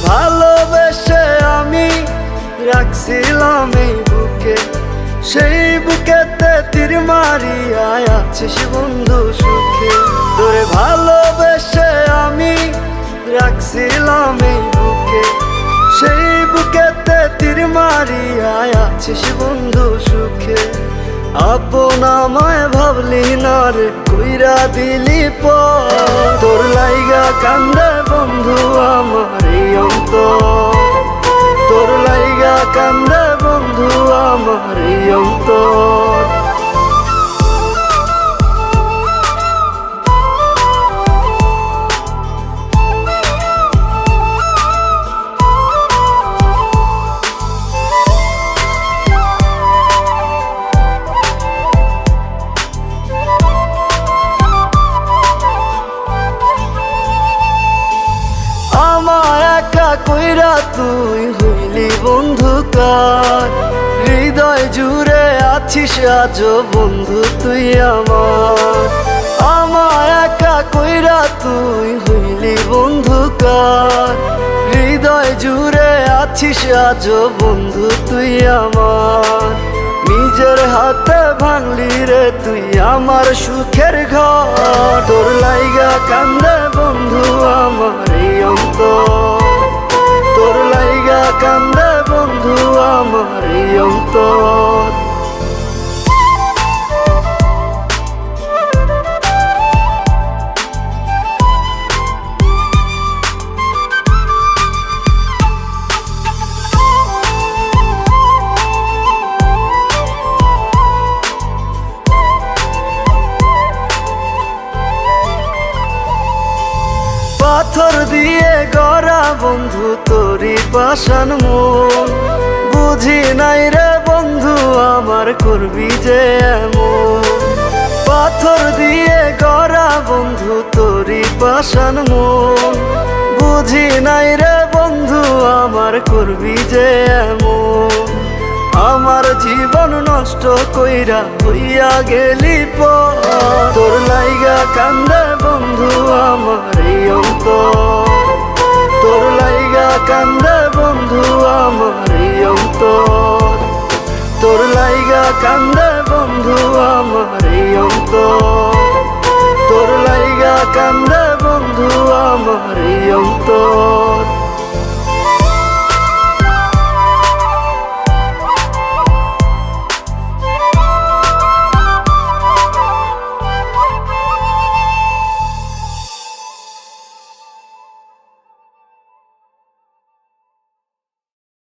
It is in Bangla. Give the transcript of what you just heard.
ভালোবেসে আমি রাখছিলাম এই বুকে, সেই বুকেতে তীর মারিয়া আছিস বন্ধু সুখে। তোরে ভালোবেসে আমি রাখছিলাম এই বুকে, সেই বুকেতে তীর মারিয়া আছিস বন্ধু সুখে। আপন আমায় ভাবলি না রে, কইরা দিলি পর। তোর লাইগা কান্দে বন্ধু আমার এই অন্তর, তোর লাইগা কান্দে বন্ধু আমার এই অন্তর। কইরা তুই হইলি বন্ধু কার, হৃদয় জুড়ে আছিস আজও বন্ধু তুই আমার। আমার একা কইরা তুই হইলি বন্ধু কার, হৃদয় জুড়ে আছিস আজও বন্ধু তুই আমার। নিজের হাতে ভাঙলি রে তুই আমার সুখের ঘর, তোর লাইগা কান্দে বন্ধু আমার এই অন্তর, তোর লাইগা কান্দে বন্ধু আমার এই অন্তর। পাথর দিয়ে গড়া বন্ধু তোরি পাষাণ মন, বুঝি নাই রে বন্ধু আমার করবি যে এমন। পাথর দিয়ে গড়া বন্ধু তোরি পাষাণ মন, বুঝি নাই রে বন্ধু আমার করবি যে এমন। আমার জীবন নষ্ট কইরা হইয়া গেলি পর, তোর লাইগা কান্দে বন্ধু আমার এই অন্তর, তোর লাইগা কান্দে বন্ধু আমার এই অন্তর, তোর লাইগা কান্দে বন্ধু